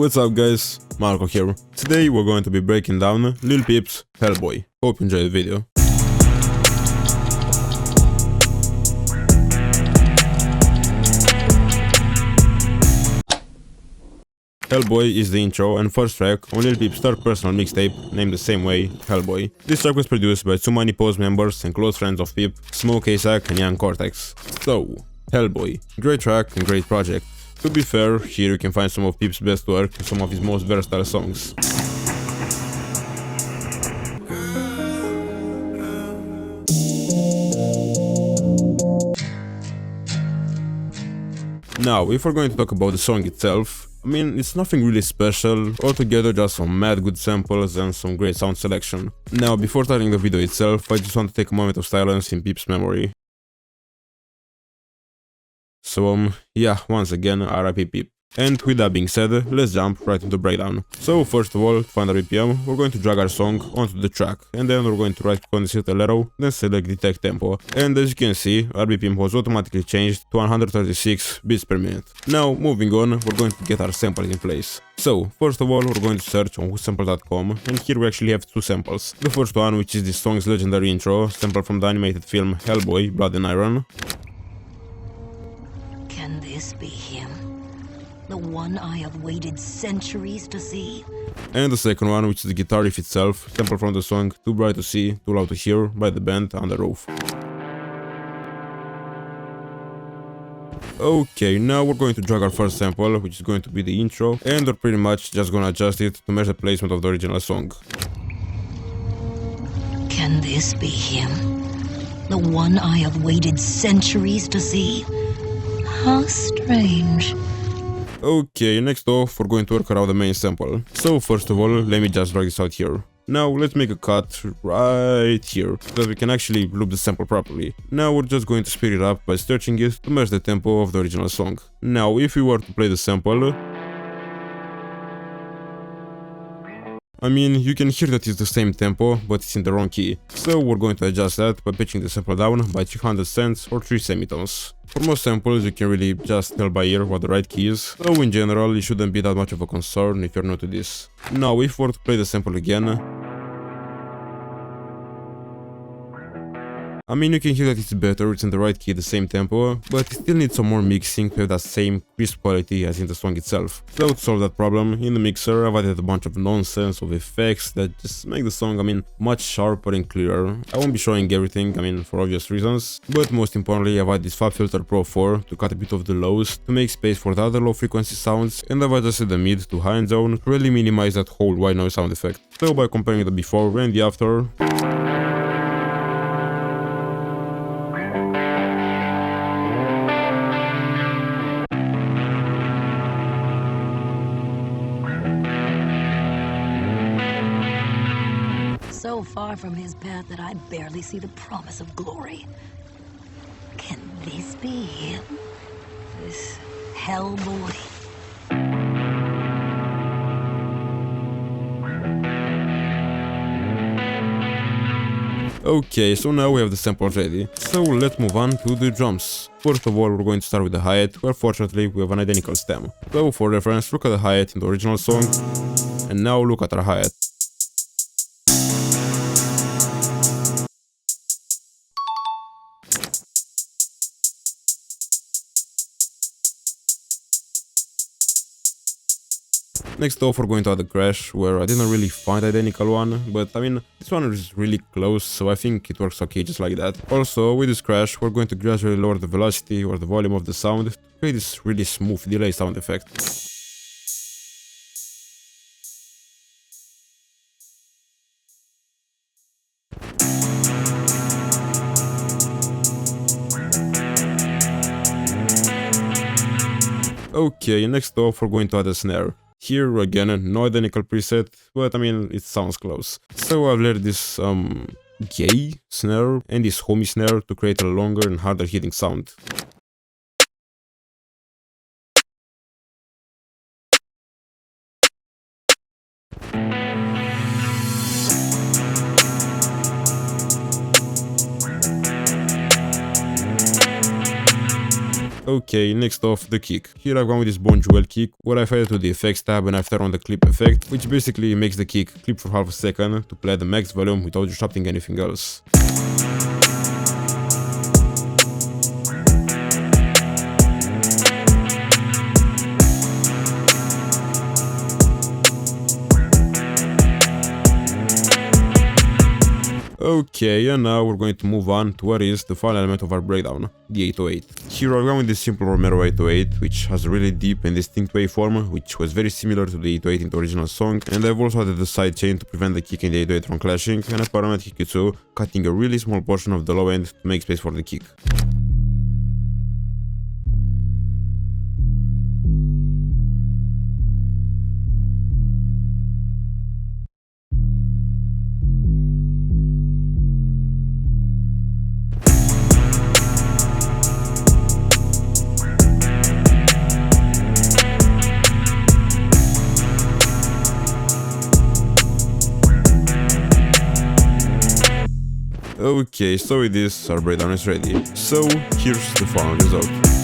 what's up guys, Marco here. Today we're going to be breaking down Lil Peep's Hellboy. Hope you enjoy the video. Hellboy is the intro and first track on Lil Peep's third personal mixtape named the same way, Hellboy. This track was produced by two Money Pose members and close friends of Peep, Smokeasac and Yung Cortex. So, Hellboy. Great track and great project. To be fair, here you can find some of Peep's best work and some of his most versatile songs. Now, if we're going to talk about the song itself, I mean, it's nothing really special, altogether just some mad good samples and some great sound selection. Now, before starting the video itself, I just want to take a moment of silence in Peep's memory. So, yeah, once again, RIP Peep. And with that being said, let's jump right into the breakdown. So, first of all, to find the BPM, we're going to drag our song onto the track, and then we're going to right click on the circle arrow, then select detect tempo. And as you can see, our BPM was automatically changed to 136 beats per minute. Now, moving on, we're going to get our samples in place. So, first of all, we're going to search on whosample.com, and here we actually have two samples. The first one, which is this song's legendary intro, sample from the animated film Hellboy, Blood and Iron. Can this be him? The one I have waited centuries to see? And the second one, which is the guitar riff itself, sample from the song Too Bright to See, Too Loud to Hear by the band On The Roof. Okay, now we're going to drag our first sample, which is going to be the intro, and we're pretty much just gonna adjust it to match the placement of the original song. Can this be him? The one I have waited centuries to see? How strange. Okay, next off, we're going to work around the main sample. So first of all, let me just drag this out here. Now let's make a cut right here, so that we can actually loop the sample properly. Now we're just going to speed it up by stretching it to match the tempo of the original song. Now if we were to play the sample, I mean, you can hear that it's the same tempo, but it's in the wrong key. So we're going to adjust that by pitching the sample down by 300 cents or 3 semitones. For most samples, you can really just tell by ear what the right key is, so in general, it shouldn't be that much of a concern if you're new to this. Now, if we were to play the sample again, I mean, you can hear that it's better, it's in the right key, the same tempo, but it still needs some more mixing to have that same crisp quality as in the song itself. So to solve that problem, in the mixer I've added a bunch of nonsense of effects that just make the song, I mean, much sharper and clearer. I won't be showing everything, I mean, for obvious reasons, but most importantly I've added this Fab Filter Pro 4 to cut a bit of the lows, to make space for the other low frequency sounds, and I've adjusted the mid to high end zone to really minimize that whole white noise sound effect. So by comparing the before and the after, So far from his path that I barely see the promise of glory. Can this be him? This Hellboy? Okay, so now we have the samples ready, so let's move on to the drums. First of all, we're going to start with the hi-hat, where fortunately we have an identical stem. So for reference, look at the hi-hat in the original song, and now look at our hi-hat. Next off, we're going to add a crash, where I didn't really find an identical one, but I mean, this one is really close, so I think it works okay just like that. Also, with this crash, we're going to gradually lower the velocity or the volume of the sound to create this really smooth delay sound effect. Okay, next off, we're going to add a snare. Here again, no identical preset, but I mean, it sounds close. So I've layered this gay snare and this homie snare to create a longer and harder hitting sound. Okay, next off, the kick. Here I've gone with this Bone Jewel kick, where I've added to the effects tab and I've turned on the clip effect, which basically makes the kick clip for half a second to play at the max volume without disrupting anything else. Okay, and now we're going to move on to what is the final element of our breakdown, the 808. Here I've gone with this simple Romero 808, which has a really deep and distinct waveform, which was very similar to the 808 in the original song, and I've also added the sidechain to prevent the kick and the 808 from clashing, and a parametric EQ2, cutting a really small portion of the low end to make space for the kick. Okay, so with this, our breakdown is ready. So, here's the final result.